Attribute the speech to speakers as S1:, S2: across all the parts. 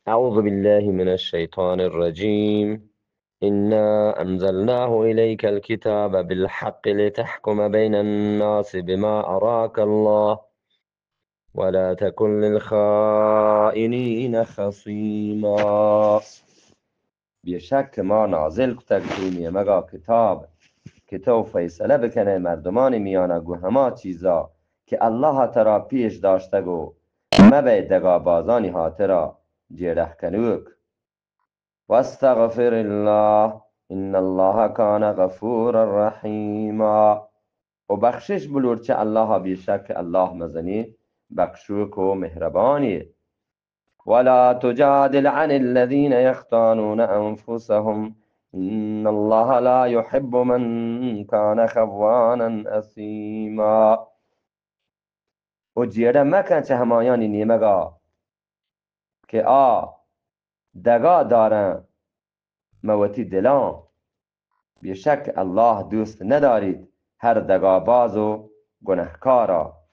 S1: أعوذ بالله من الشيطان الرجيم. إنا أنزلناه إليك الكتاب بالحق لتحكم بين الناس بما أراك الله ولا تكن للخائنين خصيما. بیشک ما نازل کتگیم مگا کتاب که تو فیصله بکنه مردمان میانه گو همه چیزا که الله ترا پیش داشته گو مبه دگا بازانی هاترا جیره کنوک واستغفر الله ان الله کان غفورا رحیما. و بخشش بلور چه الله بیشک الله مزنی بخشوک و مهربانی. ولا تجادل عن الذين يختانون انفسهم ان الله لا يحب من كان خوانا اثیما. و جیره مکن چه همایانی نیمگا که دگا دارن موتی دلان. بیشک الله دوست ندارید هر دگاباز و گنهکارا.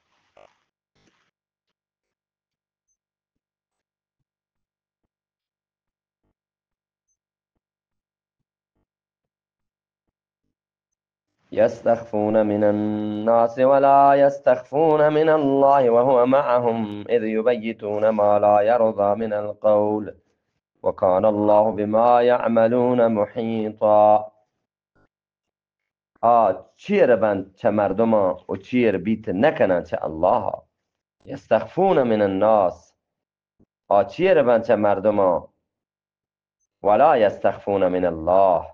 S1: يستخفون من الناس ولا يستخفون من الله وهو معهم إذ يبيتون ما لا يرضى من القول وكان الله بما يعملون محيطا. چیر بند چه مردما و چیر بیت نکنن چه الله. یستخفون من الناس چیر بند چه مردما ولا یستخفون من الله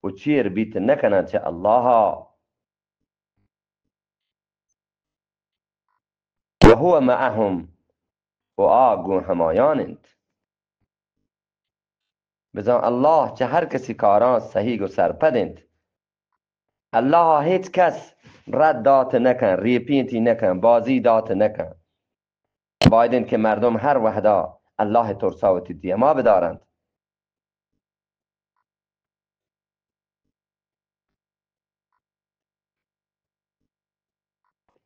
S1: و چیر بیت نکنن چه الله. و هو معهم و گو همایانند. بزن الله چه هر کسی کاران صحیح و سرپدند. الله هیچ کس رد دات نکن، ریپینتی نکن، بازی دات نکن. باید که مردم هر وحدا الله ترساوت دیما بدارند.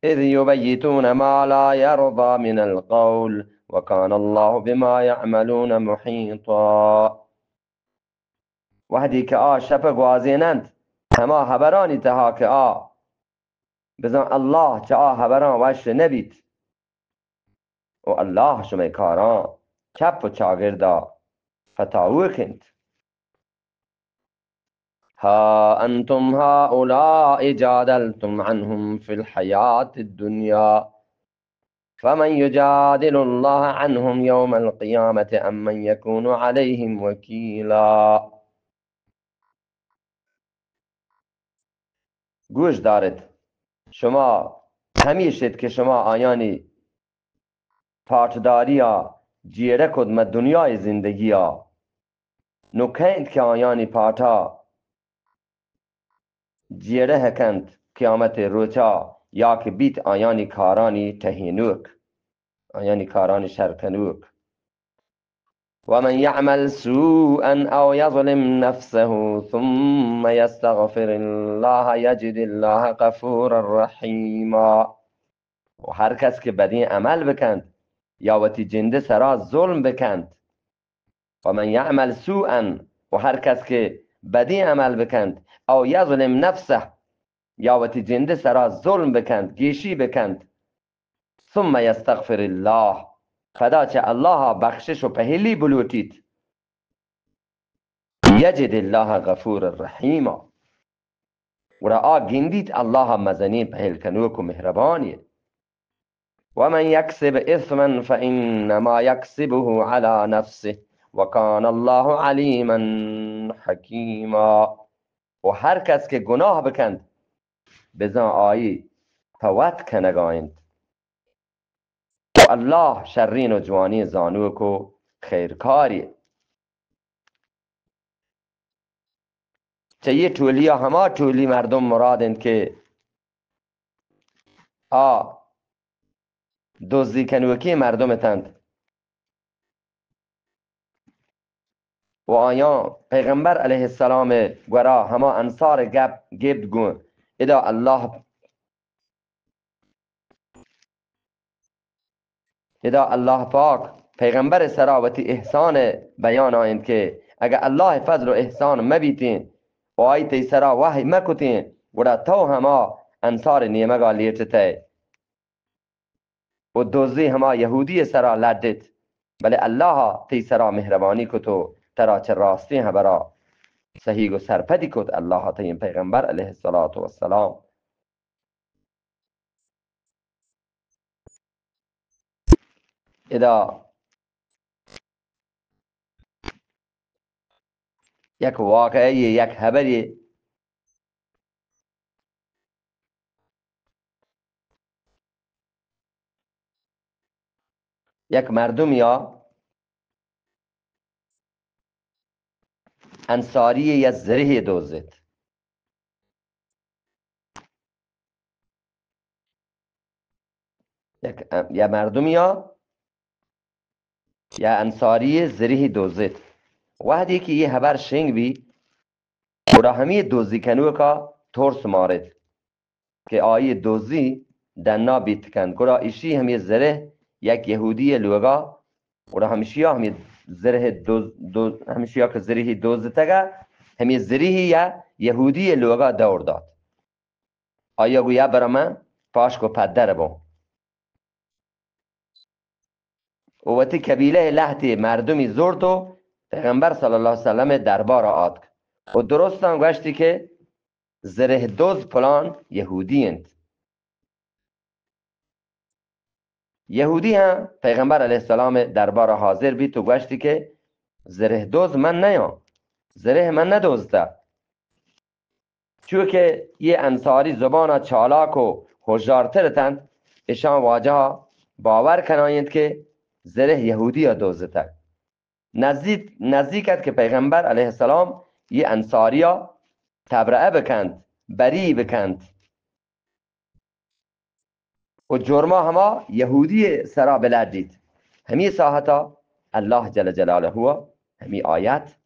S1: اذ یبیتون ما لا یرضى من القول وكان الله بما يعملون محيطا. وحدی که شفق وازینند همه خبرانی تها که بزن الله چه خبران وش نبید و الله شما کاران کپ و چاگردا فتاوکند. ها انتم هؤلاء جادلتم عنهم في الحياة الدنيا فمن يجادل الله عنهم يوم القيامة ام من يكون عليهم وكيلا. گوش دارد شما همیشید که شما آیانی پارتداری جیره کد مد دنیای زندگی نکند که آیانی پارتا جیره هکند قیامت روچا یا که بیت آیانی کارانی تهینوک آیانی کارانی شرکنوک. ومن يعمل سوءا او يظلم نفسه ثم يستغفر الله يجد الله غفورا رحيما. و هر کس که بدین عمل بکند یا وتی جنده سرا ظلم بکند. ومن يعمل سوءا و هر کس که بدین عمل بکند او یظلم نفسه یا وتی جنده سرا ظلم بکند گیشی بکند. ثم يستغفر الله خدا چه الله بخشش و پهلی بلوتید یجد الله غفور رحیما. و را گندید الله مزنی پهل کنوک و مهربانی. ومن يكسب اثما فانما يكسبه على نفسه وكان الله عليما حكيما. و هر کس که گناه بکند بزن آیی فوت کنگایند و الله شرین و جوانی زانوک و خیرکاری. چه یه طولی همه طولی مردم مرادند که دزدی کنوکی مردم تند و آیا پیغمبر علیه السلام گورا همه انصار گبد گون ادا الله پاک پیغمبر سراوتی احسان بیان آیند که اگر الله فضل و احسان مبیتین و آیت سرا وحی مکتین گوڑا تو هما انصار نیمگا لیرچتے و دوزی هما یهودی سرا لدت بله الله تی سرا مهربانی کتو ترا چه راستی هم برا صحیح و سرپدی کت الله تی پیغمبر علیه السلام ادا یک واقعی یک خبری یک مردم یا انصاری یا زره دوزد یا مردم یا انصاری زره دوزد وحدی که یه خبر شنگ بی و همی دوزی کنو که ترس مارد که آیه دوزی دنا بیت کن گرا ایشی همی زره یک یهودی لوگا و همیشی همی زره همیشی که زره دوزتگا همی زره یا یهودی لوگا دور داد آیا گویا برام پاش کو پدر بون و وقتی کبیله لحتی مردمی زورد و پیغمبر صلی الله علیه وسلم دربار آد و درست هم گشتی که زره دوز پلان یهودی اند یهودی هم پیغمبر علیه السلام دربار حاضر بی تو گشتی که زره دوز من نیام زره من ندوزده چون که یه انصاری زبان چالاک و هوشیارترتند ایشان واجه باور کنایند که زره یهودی ها دوزده نزدیکت که پیغمبر علیه السلام یه انصاری ها تبرئه بکند بری بکند و جرما هما یهودی سرا بلدید همی ساحتا الله جل جلاله هو همی آیت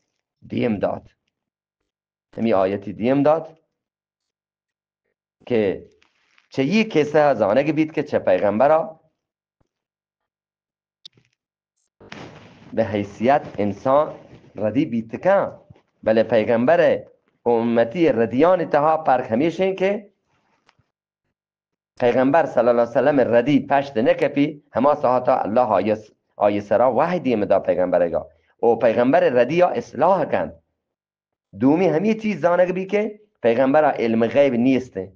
S1: دیم داد همی آیتی دیم داد که چه یک کسه زانه بید که چه پیغمبرا به حیثیت انسان ردی بیت کن بله پیغمبر امتی ردیان تها پرک همیشه که پیغمبر صلی الله علیه وسلم ردی پشت نکپی هما ساعتا الله آیه سرا وحی دیم دا پیغمبرگا و پیغمبر ردی ها اصلاح کند دومی همی چیز زانه بی که پیغمبر علم غیب نیسته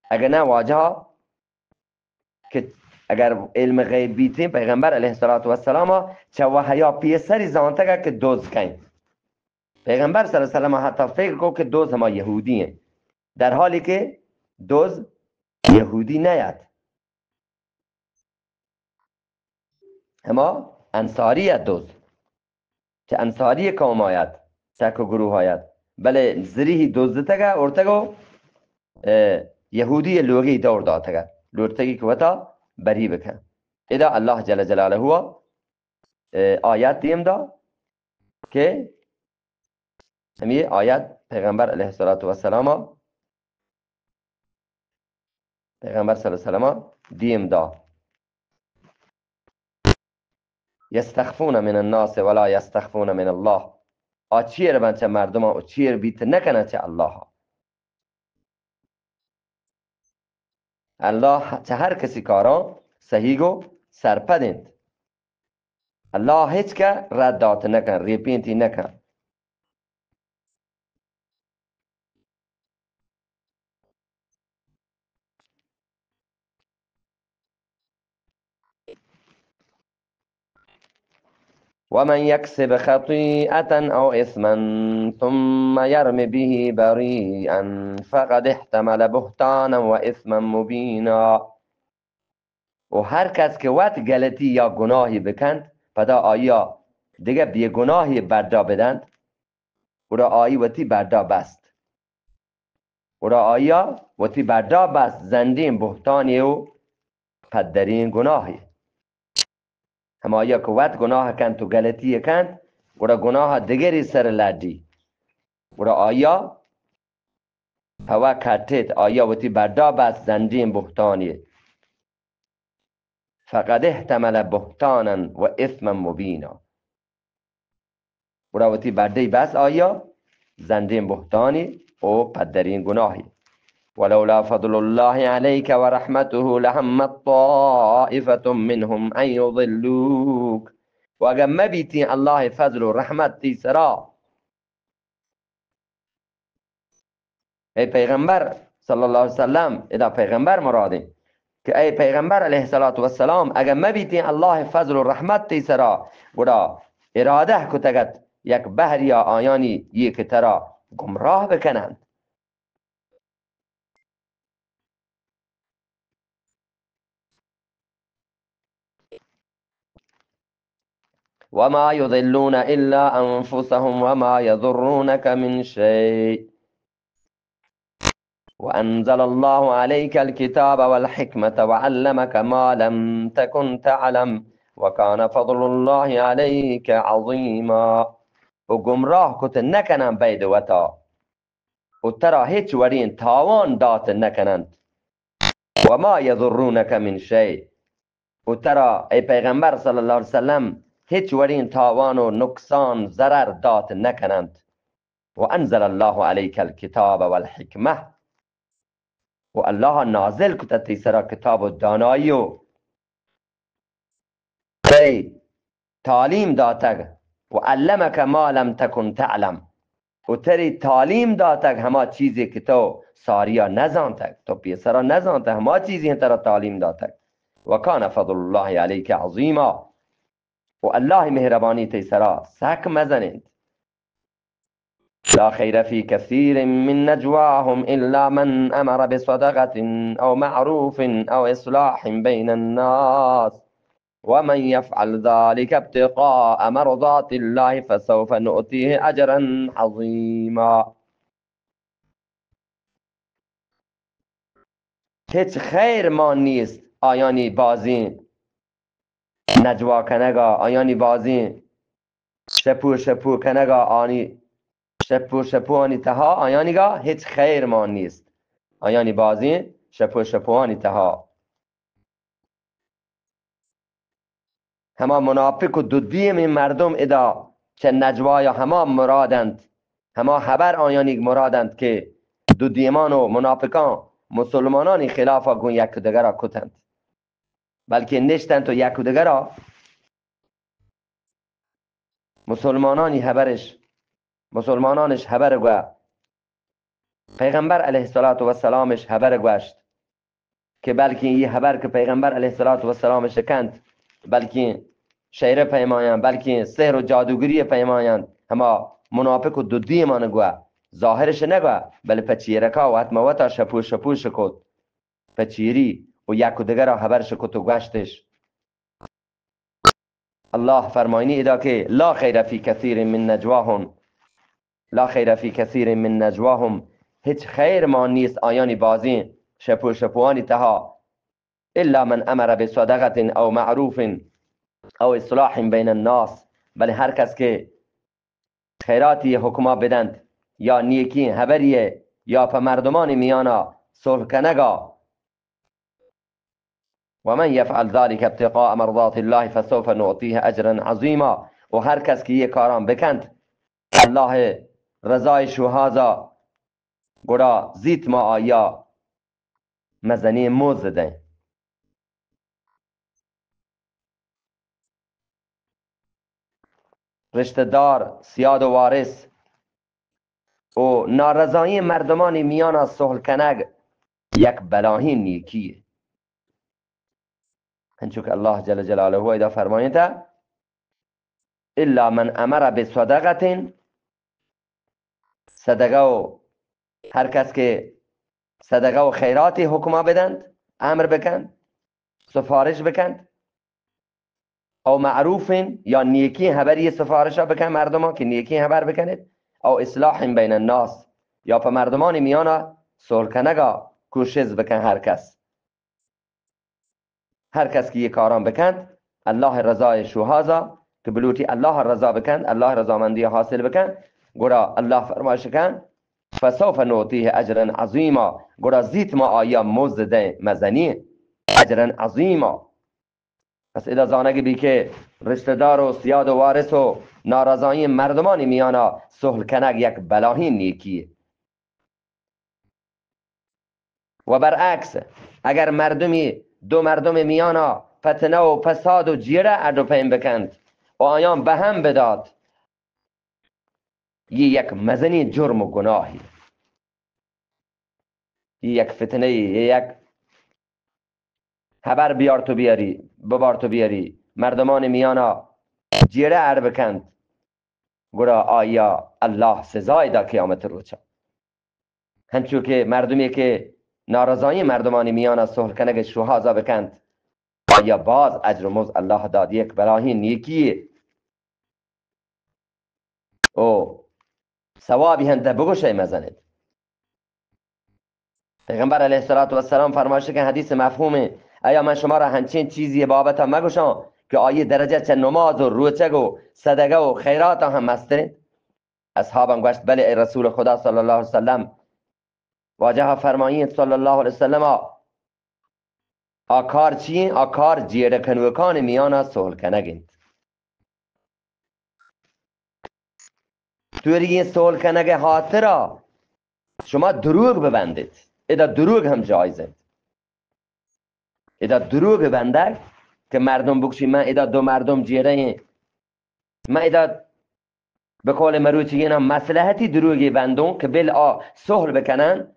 S1: اگر نه واجه که اگر علم غیب بیتیم پیغمبر علیه السلام چه وحیا پیسری زانتگه که دوز کن پیغمبر صلی الله علیه وسلم حتی فکر کو که دوز هما یهودی هن. در حالی که دوز یهودی نیاد هما انصاری دوز چه انصاری قوم آید چه که گروه آید بله زریح دوزتگه ارتگو یهودی لوگی دور داتگه لورتگی که وطا بری بکن اذا الله جل جلاله هو آیت دیم دا که همی آیت پیغمبر علیه السلام پیغمبر صلی الله علیه وسلم دیم دا یستخفون من الناس ولا یستخفون من الله چیر بند چه مردم ها چیر بیت نکنه چه الله الله چه هر کسی کارا صحیح و سرپدند الله هیچ که ردات نکن ریپینتی نکن ومن يكسب خطيئة أو إثما ثم يرم به بريئا فقد احتمل بهتانا وإثما مبينا و هر کس که وقت غلطی یا گناهی بکند پدا آیا دیگه بی گناهی بردا بدند او را آیی وتی بردا بست او را آیا وتی بردا بست زندین بهتانی و پدرین گناهی هم آیا که وقت گناه کند تو غلطی کند او را گناه دیگری سر لدی او را آیا هوا کتت آیا وتی بردا بست زندین بهتانی فقد احتمل بهتانا و اثما مبینا. براوتی برده بس آیا زندین بهتانی و پدرین گناهی. ولولا فضل الله عليك ورحمته لهمت طائفة منهم ان يضلوك. و اگر مبیتی الله فضل و رحمت تی سرا، ای پیغمبر صلی الله علیه وسلم، اذا پیغمبر مراده که ای پیغمبر علیه السلام اگر مبیتی الله فضل و رحمت تی سرا گوڑا اراده کتگت یک بحر یا آیانی یک ترا گمراه بکنند. وما يضلون إلا أنفسهم وما يضرونك من شيء وأنزل الله عليك الكتاب والحكمة وعلمك ما لم تكن تعلم وكان فضل الله عليك عظيما. و گمراه کت نکنند بید وتا و ترا هیچ ورین تاوان دات نکنند. و ما یضرونک من شیء، و ترا ای پیغمبر صلی الله علیه وسلم هیچ ورین تاوان و نقصان ضرر دات نکنند. و انزل الله علیک الکتاب والحکمه، و الله نازل کت تی سرا کتاب و دانایی و تی تعلیم داتگ. و علمک ما لم تکن تعلم، و تری تعلیم داتگ هما چیزی که تو ساریا نزانتگ، تو پیسرا نزانتگ، هما چیزی ترا تعلیم داتگ. و کان فضل الله علیک عظیما، و الله مهربانی تی سرا سک مزنید. لا خیر فی کثیر من نجواهم الا من امر بصدقة او معروف او اصلاح بین الناس ومن يفعل ذلك ابتغاء مرضات الله فسوف نؤتيه اجرا عظیما. هیچ خیر ما نیست آیانی بازی نجوا کنگا، آیانی بازی شپو کنگا، آنی شپو آنی تها آیانی گا هیچ خیر ما نیست. آیانی بازی شپو آنی تها هما منافق و دودیم این مردم ادا چه نجوا یا هما مرادند، هما خبر آیانی مرادند که دودیمان و منافقان مسلمانانی خلاف گون یک دیگر را کتند، بلکه نشتند تو یک دیگر را مسلمانانش خبر گو، پیغمبر علیه السلامش خبر گوشت که بلکه این خبر که پیغمبر علیه السلام شکند بلکه شیره پیمایند، بلکه سحر و جادوگری پیمایند، اما منافق و دودی من گو ظاهرش نگو بل پچیرکا و حتما وطا شپو شکد پچیری و یک و دیگر را خبر شکد و گوشتش. الله فرماینی ادا که لا خیر فی کثیر من نجواهم، لا خیر فی کثیر من نجواهم هیچ خیر ما نیست آیانی بازی شپوانی تها الا من امر بصدقة او معروف او اصلاح بین الناس، بل هر کس که خیراتی حکما بدند یا نیکی خبریه یا په مردمان میانا صلح کنگا. و من یفعل ذلك ابتغاء مرضات الله فسوف نعطيه اجرا عظیما. و هر کس که یہ کاران بکند الله رضای شوهازا گوڑا زیت ما آیا مزنی موز ده. رشتهدار، سیاد و وارث و نارضایی مردمان میان صلح کنگ یک بلاهی نیکیه. هنچون که الله جل جلاله ایدا فرمایده الا من امر بصدقة، صدقه و هر کس که صدقه و خیراتی حکما بدند، امر بکن، سفارش بکن، او معروف یا نیکی خبری سفارش بکن مردمان که نیکی خبر بکنید، او اصلاح بین الناس یا په مردمان میانا صلح کنگا کوشش بکن. هر کس که یہ کاران بکند الله رضای شوهازا که بلوتی الله رضا بکند، الله رضامندی حاصل بکن، گورا الله فرمایش کن فسوف نعطیه اجرا عظیما، گورا زیت ما آیا مزد مزنی اجرا عظیما، پس ادا زانگی بی که رشتهدار و سیاد و وارث و نارضایی مردمانی میانا صلح کنگ یک بلاهین نیکیه. و برعکس اگر دو مردم میانا فتنه و فساد و جیره اردو پین بکند و آیان به هم بداد، یه یک مزنی جرم و گناهی، یه یک فتنه، یک خبر بیار تو بیاری ببار تو بیاری مردمان میانا جیره ار بکند، گرا آیا الله سزای دا قیامت روچا. هنچو که مردمی که نارضایی مردمانی میانا صلح کنگ شوهازا بکند، آیا باز اجر و مزد الله داد یک براهین نیکیه او ثوابی هنده بگوشه مزند. پیغمبر علیه السلام فرمایشه که حدیث مفهومه، ایا من شما را هنچین چیزی بابتا مگوشم که آیه درجه چه نماز و روچگ و صدقه و خیرات هم مسترین. اصحابم گوشت بله ای رسول خدا صلی الله علیه وسلم. واجه فرمایید صلی الله علیه وسلم آکار چی؟ آکار جیره کنوکان میانا صلح کنگید. توی این صلح کنگ حاطرا شما دروغ ببندید، ادا دروغ هم جایزه. ادا دروغ ببندک که مردم بکشی من ادا دو مردم جیره، من ادا به قول مروچی اینا مصلحتی دروغی بندون که بل صلح بکنن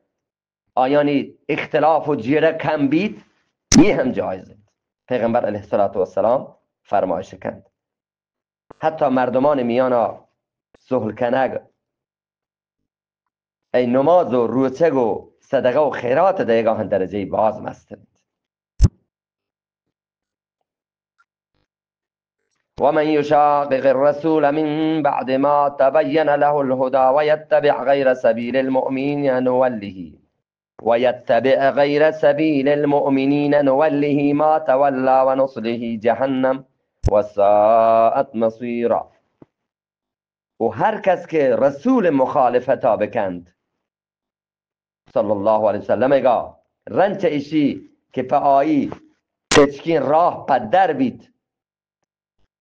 S1: آیانی اختلاف و جیره کم بید، یه هم جایزه. پیغمبر علیه السلام فرمایش کند حتی مردمان میانا صلح کنگ ای نماز و روچگ و صدقه و خیرات دیگاه درجه باز مستند. ومن يشاقق الرسول من بعد ما تبين له الهدى ويتبع غير سبيل المؤمنين نوله ما تولى ونصله جهنم وساءت مصيرا. و هر کس که رسول مخالفتا بکند صلی الله علیه وسلم اگا رنچ ایشی که پا آیی تچکین راه پدر بید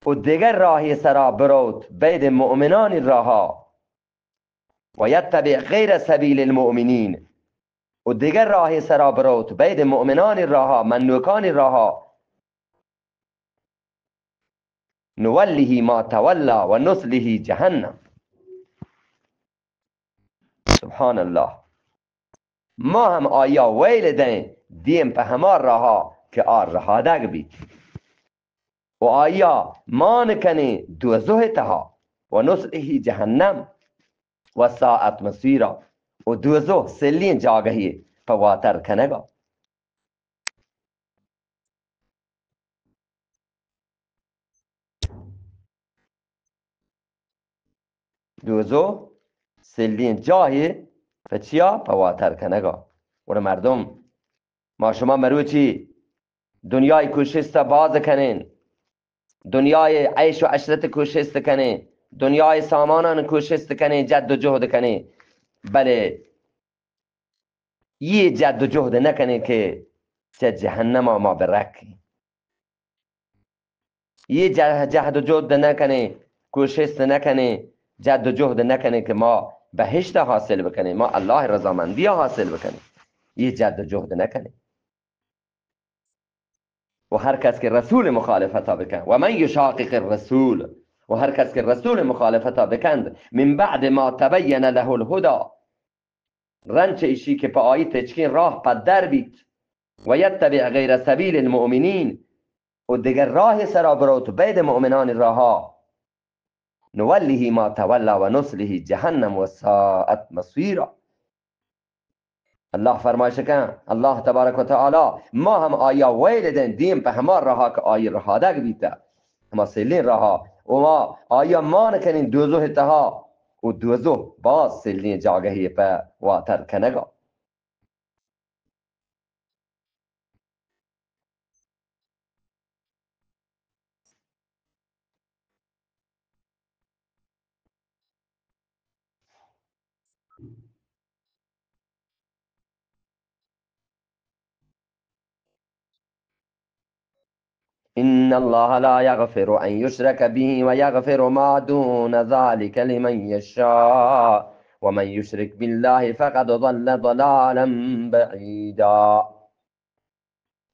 S1: و دیگر راهی سرا بروت بید مؤمنان راها و یتبع غیر سبیل المؤمنین و دیگر راهی سرا بروت بید مؤمنان راها منوکان راها، نوله ما تولا و نصله جهنم. سبحان الله. ما هم آیا ویل دین دیم په همار راها که آر رهادگ بید و آیا ما نکنی دوزه تها و نصله جهنم و ساعت مصیرا و دوزه سلین جاگهی پواتر کنگا. دوزه سلین جاهی پچیا پواتر کنگا. و مردم ما شما مروچی دنیای کوشست باز کنین، دنیای عیش و عشرت کوشست کنین، دنیای سامانان کوشست کنین، جد و جهد کنین، بله یه جد و جهد نکنین که چه جهنم ما برکی. یه جهد و جهد نکنین، کوشست نکنین، جد و جهد نکنین که ما بهشت حاصل بکنین، ما الله رضامندی حاصل بکنین. یه جد و جهد نکنین. و هر کس که رسول مخالفتا بکن و من یشاقق الرسول، و هر کس که رسول مخالفتا بکند من بعد ما تبین له الهدى رنچ ایشی که پا آیی تچکین راه پدر بید و یتبع غیر سبیل المؤمنین و دیگر راه سرا بروت بید مؤمنان راها، نوله ما تولا و نصله جهنم و ساعت مصیرا. الله فرمایش کن الله تبارک و تعالی ما هم آیا ویل دن دیم په همار رها که آیی رهادگ بیتا ما سلین رها و ما آیا ما نکنین دوزو تها و دوزو باز سلین جاگهی په واتر کنگا. إن إن الله لا يغفر أن يشرك به ويغفر ما دون ذلك لمن يشاء ومن يشرك بالله فقد ضل ضلالا بعيدا.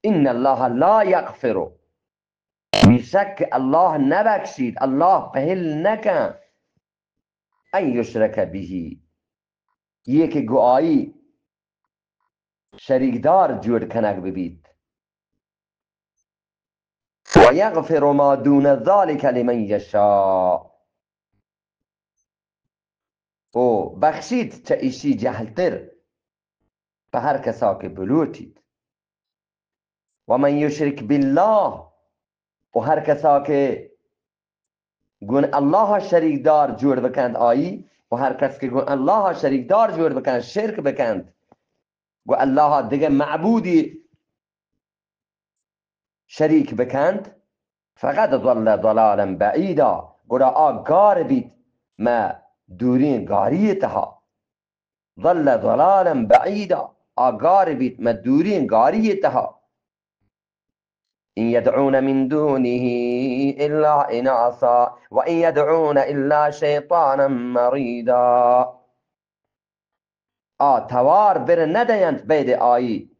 S1: إن الله لا يغفر، بیشک الله نبخشید، الله پهل نکن، ان یشرک بهی، یک گوایی شریکدار جور کنک ببید، و یغفر ما دون ذلك لمن یشاء، او بخشید چه ایشی جهلتر به هر کسا که بلوتید. و من یشرک بالله، و هر کسا که گون الله شریک دار جور بکند آیی، و هر کس که گون الله شریک دار جور بکند، شرک بکند و الله دیگه معبودی شریک بکند، فقط ضل ضلالا بعیدا، گوڑا آگار بید ما دورین گاری تها، ضل ضلالا بعیدا، آگار بید ما دورین گاری تها. إن يدعون من دونه إلا إناثا وإن يدعون إلا شيطانا مريدا. توار بر ندیند بید آیی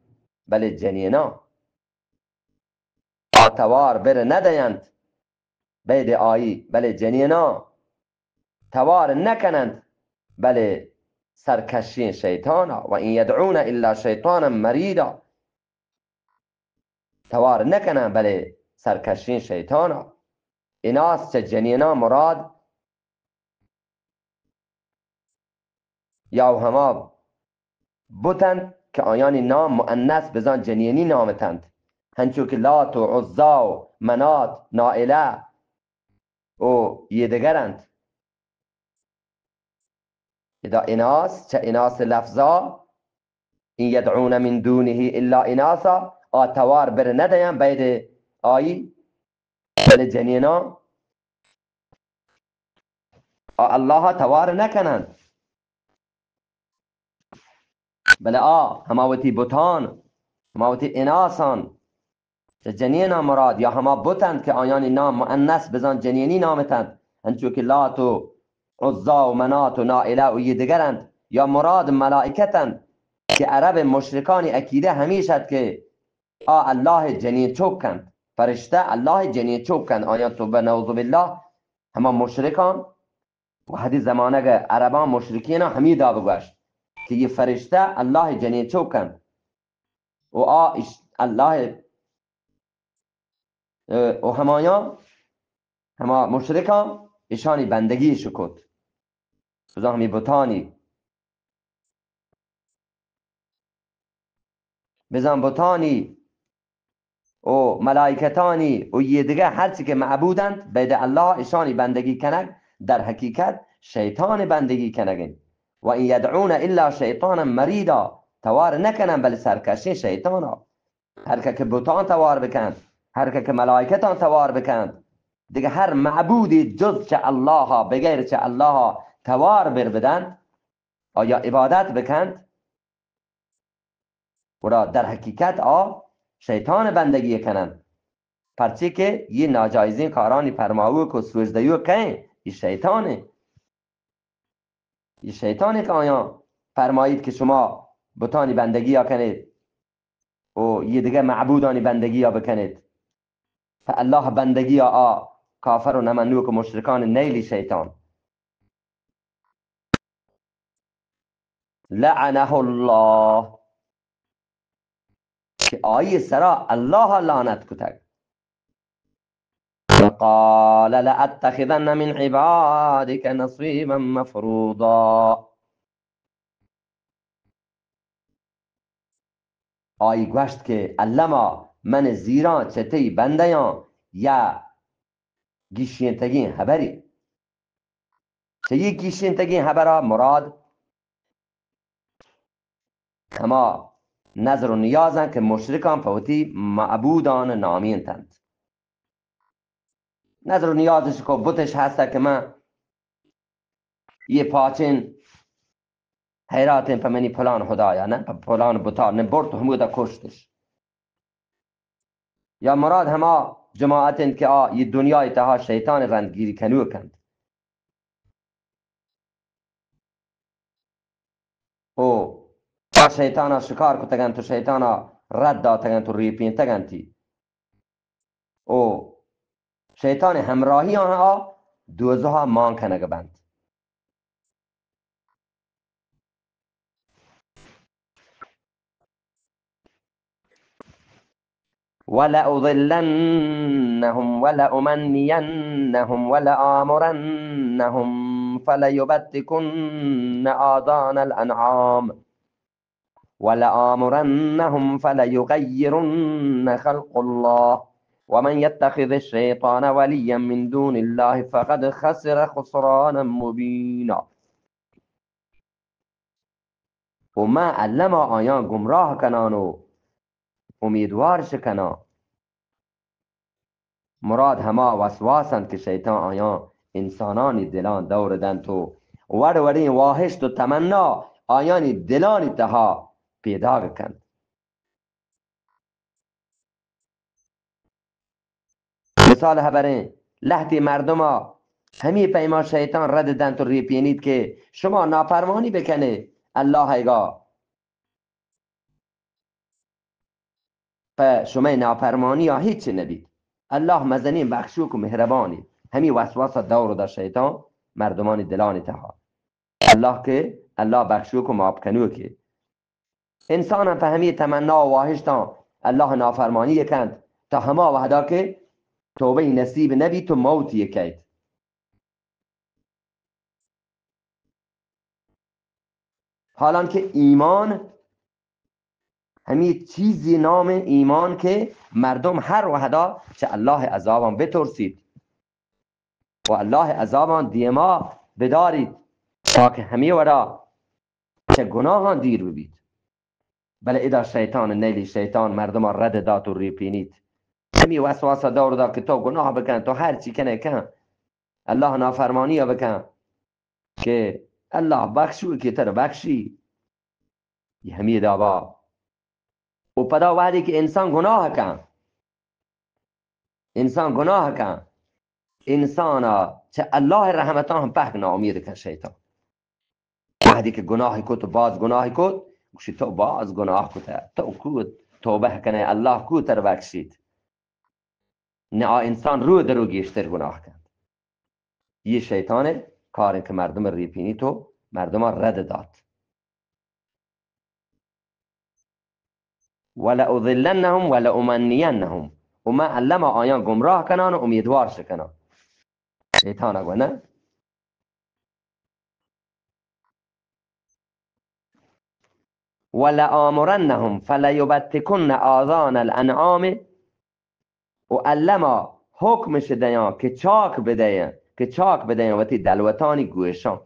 S1: بل جنینا، توار بر ندیند بید آیی بل جنینا، توار نکنند بل سرکشی شیطانا. و این یدعون الا شیطانا مریدا، توار نکنند بل سرکشی شیطانا. ایناس چه جنینا مراد یا هما بوتند که آیانی نام مؤنث بزن جنینی نامتند، هنچو که لات و عزا و منات نائله و یدگرند. اذا ایناس چه ایناس لفظا، این یدعون من دونه الا ایناسا، توار بر ندیم بید آیی بل جنینا، الله توار نکنند بل هماوتی بوتان، هماوتی ایناسان جنینا مراد، یا هما بوتند که آیان نام مؤنث بزن جنینی نامتند، هنچو که لات و عزا و منات و نائله و یدگرند، یا مراد ملائکتند که عرب مشرکانی عقیده همیشد که الله جنین چوکند، فرشته الله جنین چوکند. آیان تو به نعوذ بالله هما مشرکان و حدیث زمانه که عربان مشرکین همیدا بگوشت که یہ فرشته الله جنین چوکند و الله و همایا هما مشرکان ایشانی بندگی شکد بزا همی بوتانی بزن بوتانی و ملائکتانی و یه دیگه هرچی که معبودند بید الله ایشانی بندگی کنگ، در حقیقت شیطان بندگی کنگن. و این یدعون الا شیطانا مریدا، توار نکنن بل سرکشی شیطانا. هر که بوتان توار بکند، هر که ملائکتان توار بکند، دیگه هر معبودی جز چه الله بغیر چه الله توار بر بدن یا عبادت بکند، و در حقیقت شیطان بندگی کنند. پرچه که یه ناجایزین کارانی پرماوی که سوزدهیو که یه شیطانه، یه شیطانه که آیا فرمایید که شما بتانی بندگی یا کنید و یه دیگه معبودانی بندگی یا بکنید، فالله بندگی یا کافر و نمنوک و مشرکان نیلی شیطان. لعنه الله، که آیه سرا الله لعنت کتک. وقال لأتخذن من عبادك نصيبا مفروضا، آیه گوشت که علما من زیران چطی بندیان یا گیشینتگین حبری. چه یک گیشینتگین حبرا مراد اما نظر و نیازن که مشرکان فوتی معبودان نامین تند. نظر و نیازش که بوتش هسته که من یه پاچین حیراتین پا منی پلان خدایا، نه پلان بوتا نه برد تو همودا کشتش. یا مراد هما جماعت که یه دنیای تها شیطان رندگیری کنو کند او شیطانا شکار کتگن تو شیطانا رد داتگن تو ریپین تگن تی او شیطان همراهی آنها دوزها مان کنگ بند ولأضلنهم ولأمنينهم ولآمرنهم فليبتكن آذان الأنعام ولآمرنهم فليغيرن خلق الله ومن يتخذ الشيطان وليا من دون الله فقد خسر خسرانا مبينا وما علم آیان گمراه کنان و امیدوار شکنان مراد هما وسواسند که شیطان آیان انسانانی دلان دوردن تو ورورین واهشت و تمنا آیانی دلانی تها پیدا کند مثال هبرین لحظی مردم همی پیما شیطان رد دن تو ریپینید که شما نافرمانی بکنه الله ایگا شما نافرمانی یا هیچ نبید الله مزنین بخشوک و مهربانی همی وسواس دور در شیطان مردمان دلانی تها الله که الله بخشوک و معاف کنو که انسان هم فهمی تمنا و واهشتان الله نافرمانی کند تا هما وحدا که توبه نصیب نبی تو موتی کید حالان که ایمان همی چیزی نام ایمان که مردم هر وحدا چه الله عذابان بترسید و الله عذابان دیما بدارید تا که همی ودا چه گناهان دیر ببید بله ادا شیطان نیلی شیطان مردم رد داد و ریپینید همی وسواسه دور داد که تو گناه بکن تو هر چی کنه کن الله نافرمانی بکن که الله بخشوی که تر بخشی همی دابا و پدا وحدی که انسان گناه کن انسان چه الله رحمتان هم پهک ناامید کن شیطان وحدی که گناهی کد و باز گناهی کد گوشی تو باز گناه کده تو کود توبه کنه الله کود تر بخشید نه انسان رو درو گیشتر گناه کند یه شیطانه کاری که مردم ریپینی تو مردم رد داد ولأضلنهم ولأمنینهم و ما علم آیان گمراه کنان و امیدوار شکنان شیطان اگو نه ولآمرنهم فلیبتکن آذان الانعام و علم حکمش دیان که چاک بدهیم وقتی دلوتانی گوشان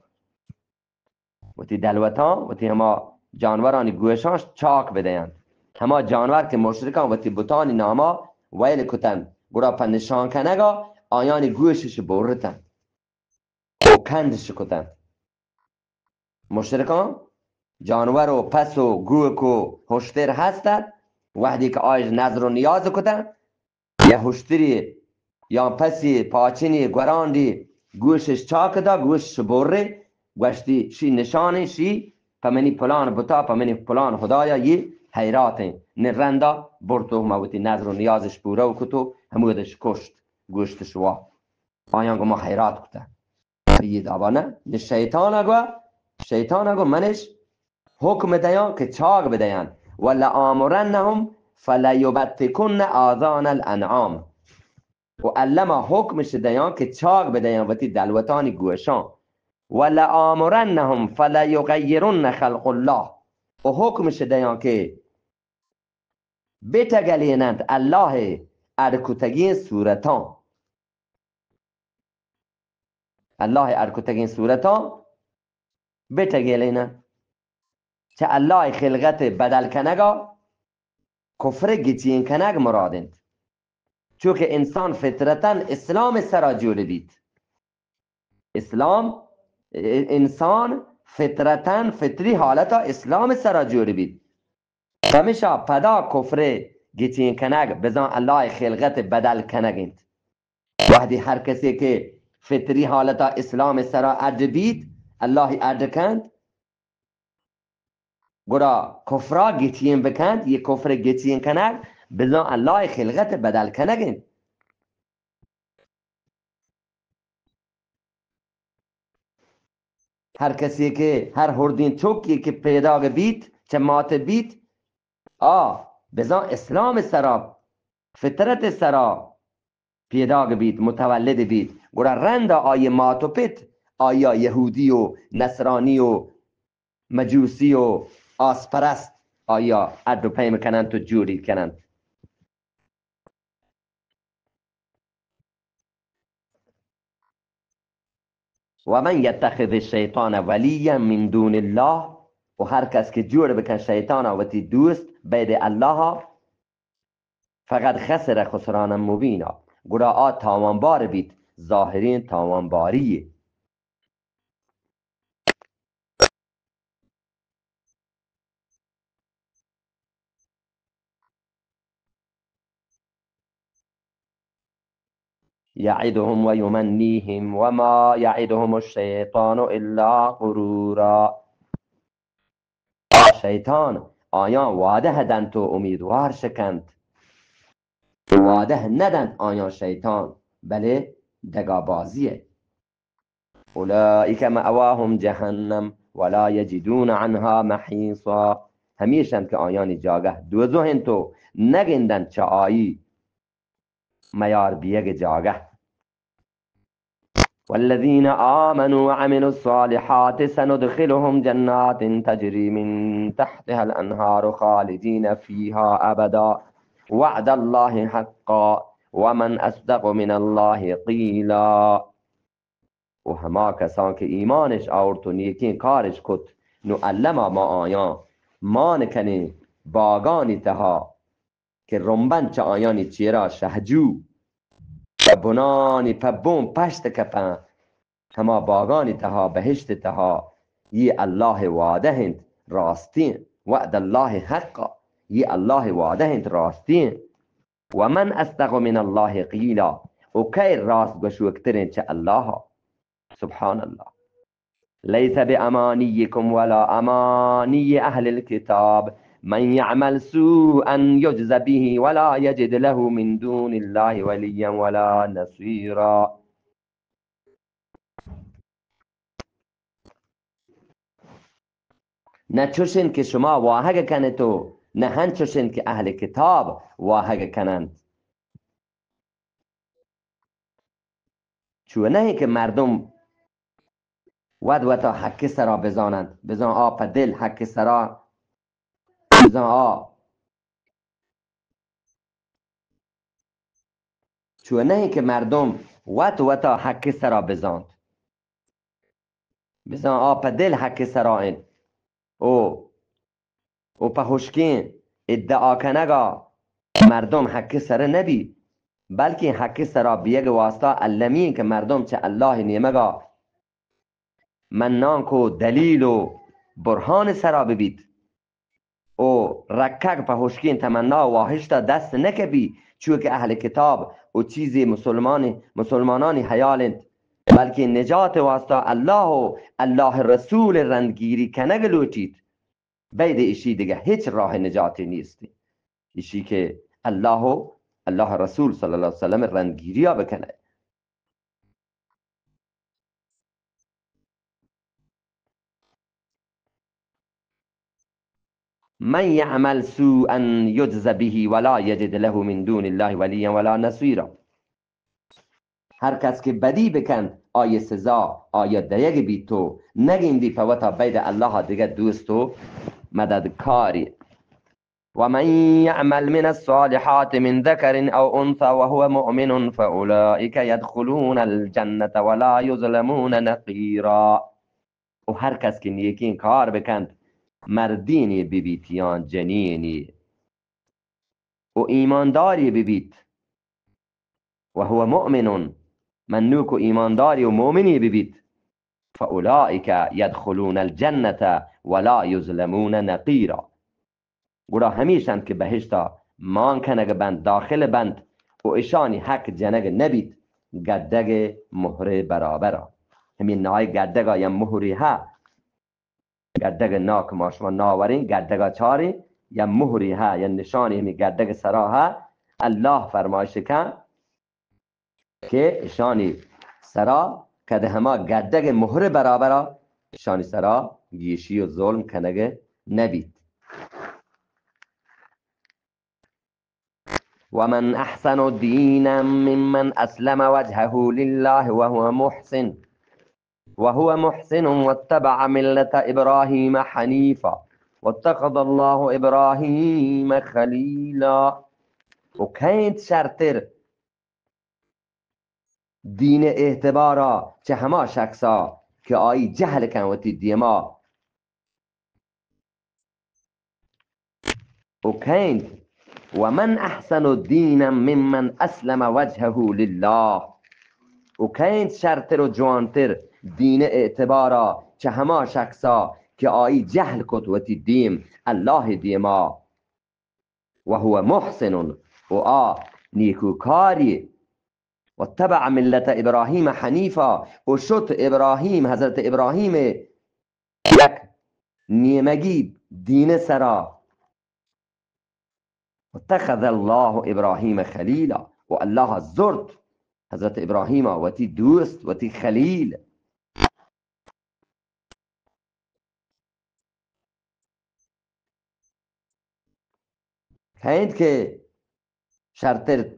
S1: وقتی دلوتان وقتی هما جانورانی گوشانش چاک بدهیم هما جانور که مشرکان وقتی بوتانی ناما ویل کتن گرا پا نشان کنگا آیانی گوشش بورتن و کندش کتن مشرکان جانور و پس و گوک و هشتر هستند وقتی که آیش نظر و نیاز کتن یا هشتری یا پسی پاچینی گراندی گوشش چاک دا گوشش بوره گوشتی شی نشانه شی پمنی پلان بوتا پمنی پلان خدایا یه حیراتیں نرندا برتو موتی نظر و نیازش پورا و کتو همودش کشت گوشتش وا آیان ما حیرات کتا یه دابا نه شیطان اگو منش حکم دیان که چاک بدیان ولا آمرنهم فلیبتکن آذان الانعام و علم حکمش دیان که چاک بدیان وتی دلوتانی گوشان ولا آمرنهم فلیغیرن خلق الله و حکمش دیان که بتگلینند الله ارکتگین صورتان بتگلینند چه الله خلقت بدل کنگا کفر گچین کنگ مرادند چون که انسان فطرتا اسلام سرا جوړ دید انسان فطرتا فطری حالتا اسلام سرا جوړ بید همیشه پدا کفر گیتین کنگ بزن الله خلقت بدل کنگند وحدی هر کسی که فطری حالتا اسلام سرا ارد بید الله ارد کند گرا کفرا گیتین بکند یه کفر گیتین کنگ بزن الله خلقت بدل کنگند هر کسی که هر هردین چوکی که پیدا بید چه مات بید بزن اسلام سرا فطرت سرا پیدا بید متولد بید گرا رند آی ماتو پیت آیا یهودی و نصرانی و مجوسی و آسپرست آیا ادو پیم کنند تو جوری کنند و من یتخذ الشیطان ولیا من دون الله و هر کس که جور بکن شیطان و تی دوست بید الله فقط خسر خسرانا مبینا گرا تاوانبار بید ظاهرین تاوانباریه یعدهم و یمنیهم و ما یعدهم الشیطان الا غرورا شیطان آیا واده هدن تو امیدوار شکند واده ندن آیا شیطان بله دگابازیه اولئک مأواهم جهنم ولا یجدون عنها محیصا همیشن که آیان جاگه دوزوهن تو نگندن چه آیی میار بیگ جاگه والذین آمنوا وعملوا الصالحات سندخلهم جنات تجری من تحتها الانهار خالدین فیها ابدا وعد الله حقا ومن اصدق من الله قیلا و هما کسان که ایمانش آورد و نیکی کارش کد نو علما ما آیان ما نکنی باگانی تها که رنبن چه آیانی چیرا شهجو و بنانی پبون پشت کپن هما باگانی تها بهشت تها یه الله واده هند راستین وعد الله حقا یه الله واده هند راستین و من اصدق من الله قیلا و کی راست گشوکترین چه الله سبحان الله ليس بأمانيكم ولا أماني أهل الكتاب من يعمل سوءا يجز به ولا يجد له من دون الله وليا ولا نصيرا نه چوشن که شما واهگ کنه تو نه هن چوشن که اهل کتاب واهگ کنند چو نه که مردم ود تا حق سرا بزانند بزان پا دل حق سرا بزان چو نه که مردم ود تا حق سرا بزاند بزان پا دل حق سرا این او پا هشکین ادعا کنگا مردم حق سر نبی بلکه حق سرا بیگ واسطه علمین که مردم چه الله نیمگا منان کو دلیل و برهان سرا ببید او رکک پا هشکین تمنا واهشتا دست نکبی چون اهل کتاب و چیزی مسلمانانی حیالند بلکه نجات واسطه الله و الله رسول رندگیری کنگ لوچید بید ایشی دیگه هیچ راه نجاتی نیستی ایشی که الله و الله رسول صلی الله علیه وسلم رندگیری ها بکنه من یعمل سوءا یجز به ولا یجد له من دون الله ولیا ولا نصیرا هر کس که بدی بکن آیه سزا آیه دیگ بی تو نگیندی فوتا بید الله دیگه دوست و مددکاری و من یعمل من الصالحات من ذکر او انثى وهو مؤمن فاولئک يدخلون الجنة ولا یظلمون نقیرا و هر کس که نیکین کار بکند مردینی ببیت یا جنینی و ایمانداری ببیت و هو مؤمن من نوک و ایمانداری و مؤمنی ببیت فاولئک یدخلون الجنة ولا یظلمون نقیرا گرا همیشند که بهشتا مان کنگ بند داخل بند و ایشانی حق جنگ نبید گدگ مهر برابر همین نهای گدگ یا مهری ها گدگ ناک ما شما ناورین گدگ چاری یا مهری ها یا نشانی همین گدگ سرا ها الله فرمایش کن که ایشانی سرا کده هما گدگ مهر برابر ایشانی سرا گیشی و ظلم کنگ نبید ومن أحسن دينا ممن أسلم وجهه لله وهو محسن واتبع ملة إبراهيم حنيفا واتخذ الله إبراهيم خليلا وكانت شرطر دین اعتبارا چه هما شخصا که آیی جهل کن و تی دیما وكانت ومن أحسن دينا ممن أسلم وجهه لله وكانت شرطر و جوانتر دین اعتبارا چه هما شخصا که آیی جهل کت و تی دیم الله دیما و هو محسن و نیکوکاری واتبع ملت ابراهیم حنیفا و شد ابراهیم حضرت ابراهیم یک نیمگی دین سرا واتخذ الله ابراهیم خلیلا و الله زرد حضرت ابراهیم و تی دوست و تی خلیل کهند که شرطر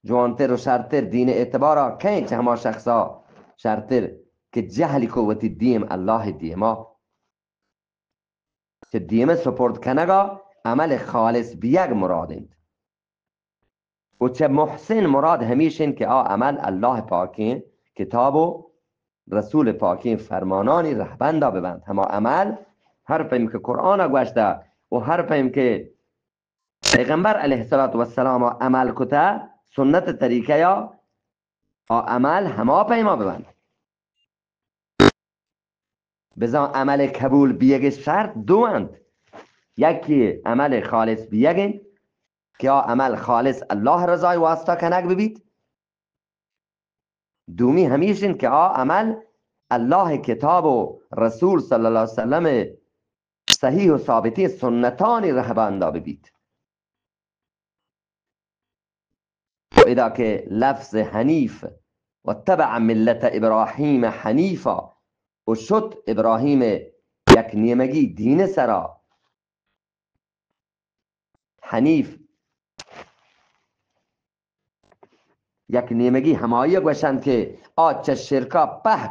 S1: جوانتر و شرطر دین اعتبارا کهند چه هما شخصا شرطر که جهلی کو و تی دیم الله دیما که دیمه سپرد کنگا عمل خالص بیگ مرادند و چه محسن مراد همیشن که عمل الله پاکین کتاب و رسول پاکین فرمانانی رهبندا ببند هما عمل هر پیم که قرآن گوشته و هر پیم که پیغمبر علیه السلام عمل کته سنت طریقه یا عمل هما پیما ببند بزن عمل قبول بیگ شرط دو اند یکی عمل خالص بیگن که عمل خالص الله رضای واسطه کنگ ببید دومی همیشن که عمل الله کتاب و رسول صلی الله علیه وسلم صحیح و ثابتی سنتانی رهباندا ببید و اذا که لفظ حنیف و تبع ملت ابراهیم حنیفا و شد ابراهیم یک نیمگی دین سرا حنیف یک نیمگی همایی گوشند که چه شرکا په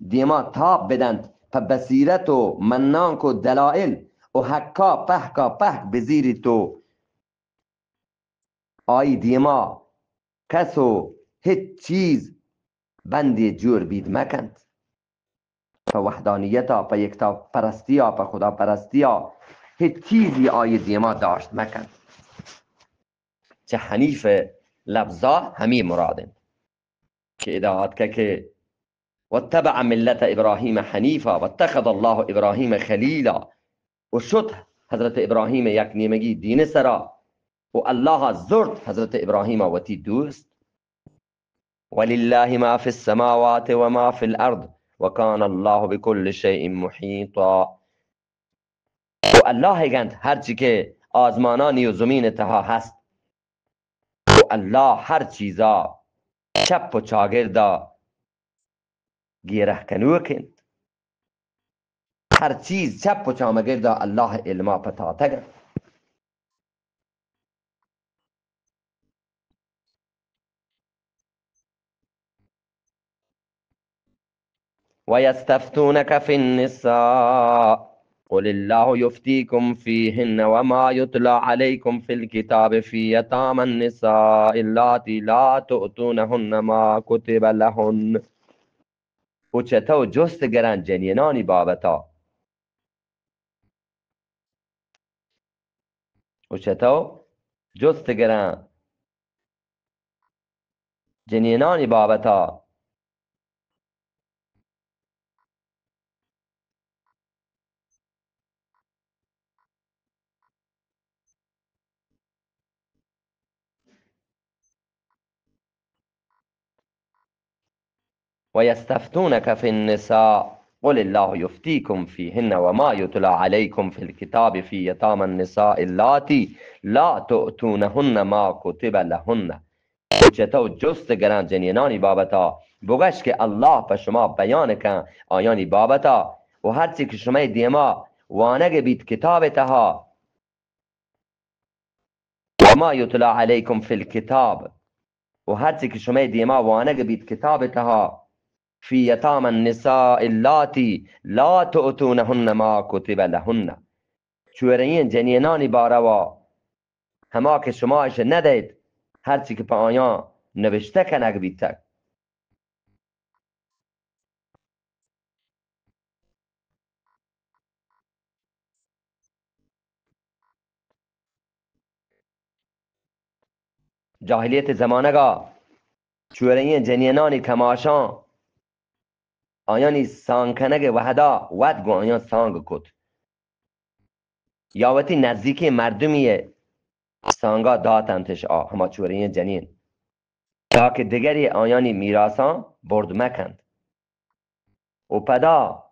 S1: دیما تاب بدند په بصیرت و منانک و دلائل و حقا په بزیری تو آی دیما کس و هیچ چیز بندی جور بید مکند په وحدانیتا په یکتا پرستیا په خدا پرستیا هیچ چیزی آی دیما داشت مکند چه حنیف لفظا همی مرادن که اداعات که واتبع ملت ابراهیم حنیفا واتخذ الله ابراهیم خلیلا و شد حضرت ابراهیم یک نیمگی دین سرا و الله زرد حضرت ابراهیم و تی دوست ولله ما فی السماوات و ما فی الارض و کان الله بكل شیء محیطا و الله گند هرچی که آزمانانی و زمین تها هست و الله هر چیزا چپ و چاگردا گیره کنو کند هر چیز چپ و چامگردا الله علما پتا تگر و یستفتونک فی النساء قل الله يفتيكم فيهن وما يتلى عليكم في الكتاب في يتامى النساء اللاتي لا تؤتونهن ما كتب لهن و چطور جست گرن جنینانی بابتا و چطور جست گرن جنینانی بابتا و یستفتونک فی النساء قل الله یفتیکم فیهن و ما یتلی علیکم فی الکتاب فی یتامى النساء اللاتی لا تؤتونهن ما کتب لهن. چطور جست گران جنینانی بابتا بگش که الله به شما بیان کن آیانی بابتا و هرچی که شما دیما وانگ بیت کتاب تها و ما یتلی علیکم فی الکتاب و هرچی که شما دیما وانگ بیت کتاب تها فی یتام النساء اللاتی لا تؤتونهن ما کتب لهن. چورین جنینانی باروا هما که شما اش ندید هرچی که پا آیان نوشته کنگ بیتک. جاهلیت زمانگا چورین جنینانی کماشان آیانی سانگ کنگ وحدا ود گو آیان سانگ کت یاوتی نزدیکی مردمیه سانگا داتنتش هما چورین جنین تا که دیگری آیانی میراسان برد مکند و پدا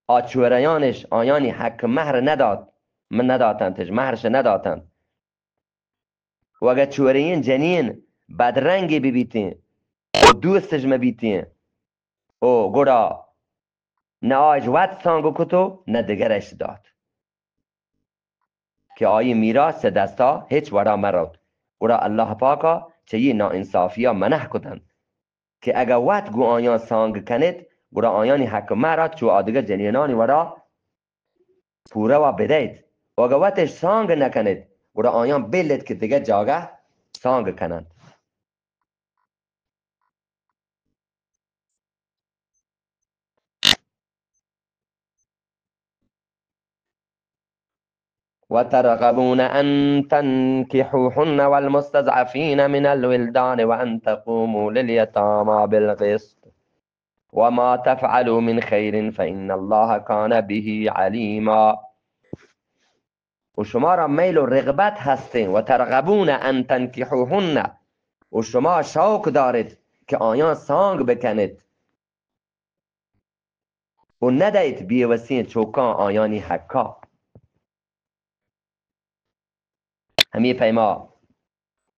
S1: آچوریانش آیانی حق مهر نداد من نداتنتش مهرش نداتند و اگر چورین جنین بدرنگی ببیتین و دوستش مبیتین او گوڑا نه آج ود سانگو کتو نه دگرش داد که آیی میراث دستا هیچ وڑا مرود گوڑا الله پاکا چه یه ناانصافیا منح کتن که اگر ود گو آیان سانگ کنید گوڑا آیانی حق مهرات چو آدگر جنینانی وڑا پوره و بدهید و اگر وقتش سانگ نکنید گوڑا آیان بلد که دیگه جاگه سانگ کنند. و ترغبون ان تنكحوهن والمستضعفين من الولدان و ان تقوموا لليتامى بالقسط و ما تفعلوا من خیر فإن الله كان به علیما. و شما را میل و رغبت هستین و ترغبون ان تنكحوهن و شما شوق دارید که آیان سانگ بکنید و ندهید بیوسین چوکان آیانی حکا. همی پیما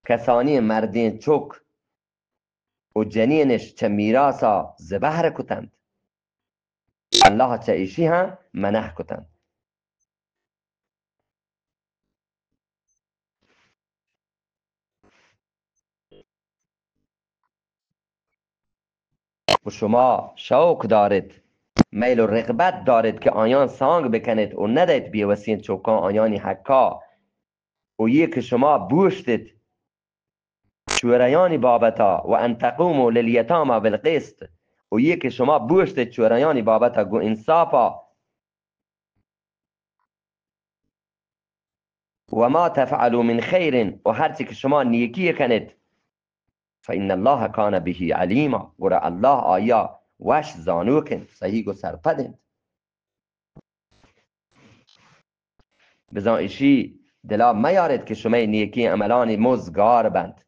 S1: کسانی مردین چوک و جنینش چه میراسا زبهر کتند الله چه ایشی هم منح کتند. و شما شوق دارید میل و رغبت دارید که آیان سانگ بکنید و ندهید بیوسین چوکان آیانی حکا و یک شما بوشتید چوریانی بابتا و ان تقوموا للیتاما بالقسط و یک شما بوشتید چوریانی بابتا گو انصافا و ما تفعلوا من خیر و هرچی که شما نیکی کنید فإن الله کان به علیما گوره الله آیا وش زانو کن صحیح گو سرپدند بزان ایشی دلا میارد که شما نیکی عملانی مزگار بند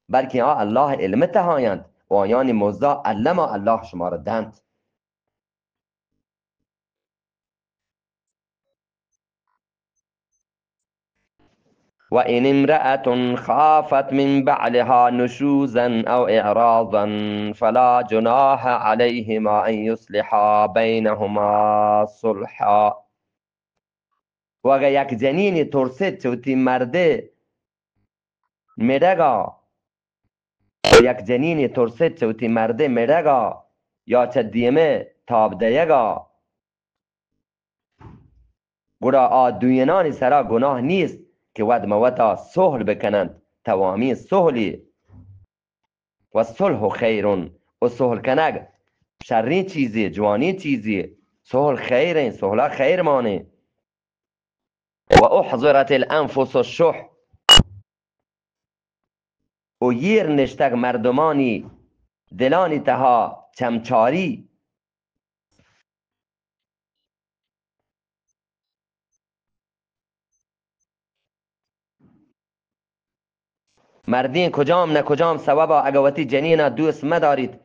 S1: بلکه الله علم تهایند و آیان مزدا علما الله شما را دند. و این امرأة خافت من بعلها نشوزا او اعراضا فلا جناح علیهما ان یصلحا بینهما صلحا. و اگر یک جنینی ترسید چوتی مرده میدگا یک جنینی ترسید چوتی مرده میدگا یا چه دیمه تاب دیگا گوڑا آدوینانی سرا گناه نیست که ود موتا صلح بکنند توامی صلحی و صلح خیر و صلح کنگ شرین چیزی جوانی چیزی صلح خیر صلح خیر مانه و احضرت الانفس الشح و یر نشتگ مردمانی دلانی تها چمچاری مردین کجام نه کجام سببا اگه وتی جنین دوست مدارید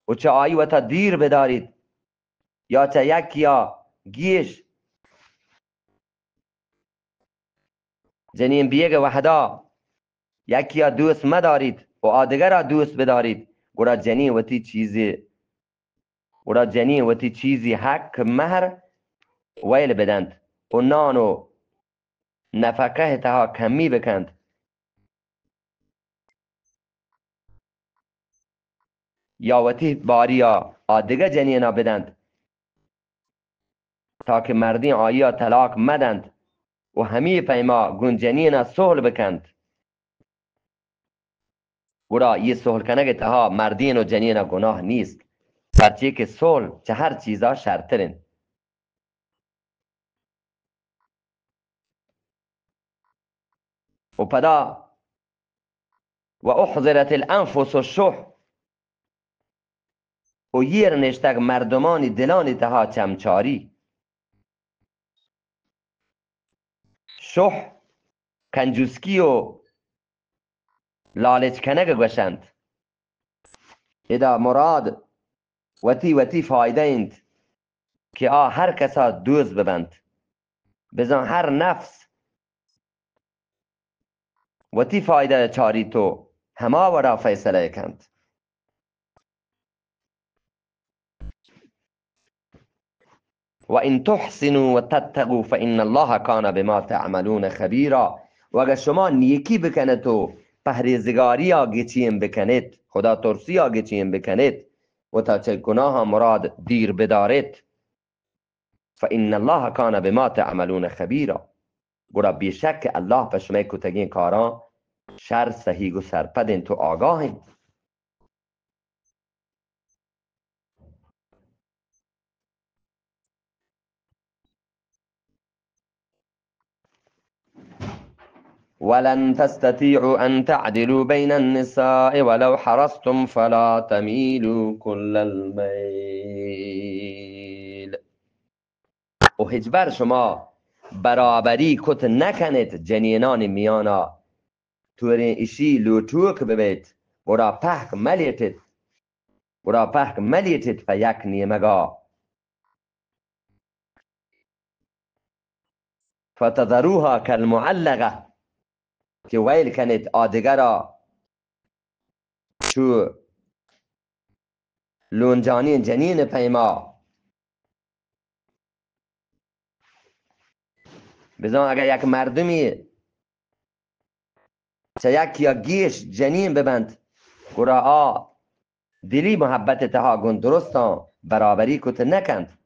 S1: و چه آیی وتا دیر بدارید یا چه یک یا گیش جنین بیگ وحدا یکی یا دوست مدارید و آدگر را دوست بدارید گورا جنین وتی چیزی حق مهر ویل بدند و نان و نفقه تها کمی بکند یا وتی باریا آدگر جنینا بدند تا که مردین آیا طلاق مدند و همی پیما گون جنینا سهل بکند گورا یہ سهل کنگ تها مردین و جنینا گناه نیست پرچه که سهل چه هر چیزا شرطرین و پدا و احضرت الانفس الشح و یر نشتگ مردمانی دلانی تها چمچاری شح کنجوسکی و لالچ کنگ گوشند ادا مراد وتی فایده ایند که هر کسا دوز ببند بزن هر نفس وتی فایده چاری تو هما ورا فیصله کند و ان تحسنوا و تتقوا فان الله کان بما تعملون خبیرا و اگر شما نیکی بکنید و پرهیزگاری گچیم بکنید خدا ترسی گچیم بکنید و تا چه گناه مراد دیر بدارید فان الله کان بما تعملون خبیرا گورا بیشک الله به شما کتگین کاران شر صحیح و سرپدین تو آگاهین ولن تستطيعوا أن تعدلوا بين النساء ولو حرصتم فلا تميلوا كل الميل و هجبر شما برابری کت نکنید جنینان میانا توری ایشی لوتوک ببید ورا پهک ملیتید فا یک نیمگا فتذروها کالمعلقه که ویل کنید آدگرا چو لونجانی جنین پیما بزن اگر یک مردمی چه یک یا گیش جنین ببند گرا دلی محبت تها گون درستا برابری کت نکند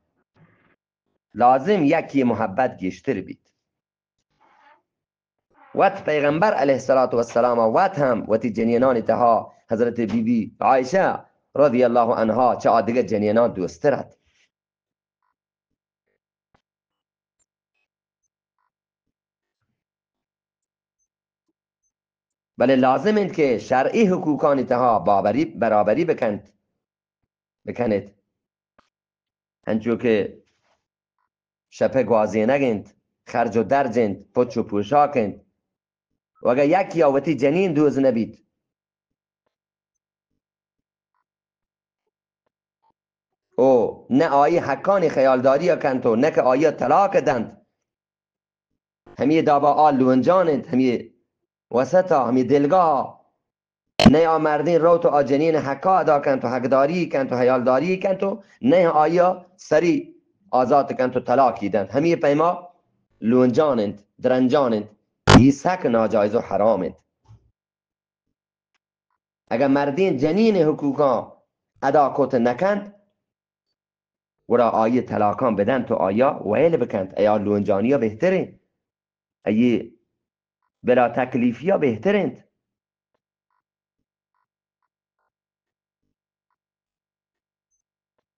S1: لازم یکی محبت گیشتر بید وقت پیغمبر علیه السلام وقت هم وقتی جنینان تها حضرت بی عایشه رضی الله عنها چه آدگر جنینان دوسترد بله لازم است که شرعی حقوقان تها برابری بکنید هنچو که شپه گوازی نگند خرج و درجند پچ و پوشاکند و اگر یکی آوتی جنین دوز نبید او نه آیی حکانی خیالداری کند و نه که آیی طلاق دند همی دابا آل لونجانند همی وسطا همی دلگاه نه آمردین رو تو آجنین حکا ادا کند و حقداری کند و حیالداری کند و نه آیا سری آزاد کند و طلاقی دند همی پیما لونجانند درنجانند این سک ناجایز و حرامند اگر مردین جنین حقوقا ادا کت نکند ورا آیه طلاقان بدن تو آیا ویل بکند ایا لونجانی ها بهتره ای بلا تکلیفی ها بهترند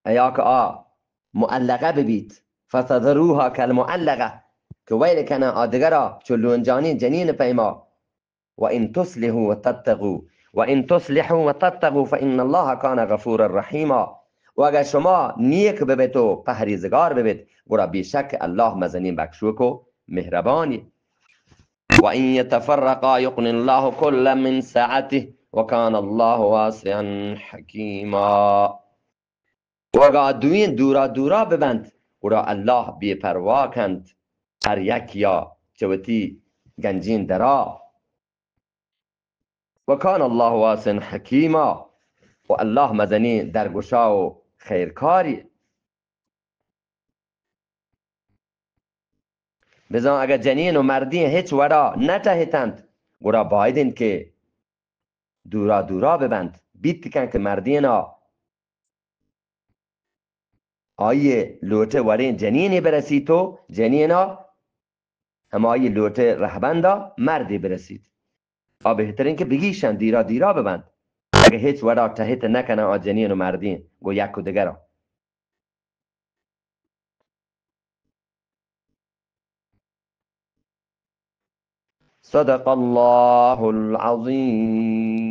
S1: ایا که معلقه ببید فتذروها کالمعلقه که ویل کنه آدگرا چو لونجانی جنین پیما و ان تصلحوا و تتقوا فان الله کان غفورا رحیما و اگر شما نیک ببید و پرهیزگار ببید گرا بیشک الله مزنین بخشوک و مهربانی و این یتفرقا یغنی الله کلا من سعته و کان الله واسعا حکیما. وگا دوین دورا دورا ببند ورا الله بی پروا کند هر یک یا چوتی گنجین درا. و کان الله واسعا حکیما، و الله مزنی درگشا و خیرکاری. بزن اگر جنین و مردین هیچ ورا نتهتند ورا بایدن که دورا دورا ببند بیت کن که مردینا آیه لوته ورین جنینی برسی تو جنینا هم آیه لوته رهبندا مردی برسید. بهترین که بگیشن دیرا دیرا ببند اگه هیچ ورا تهت نکنه آ جنین و مردین گو یک و دگرا. صدق الله العظیم.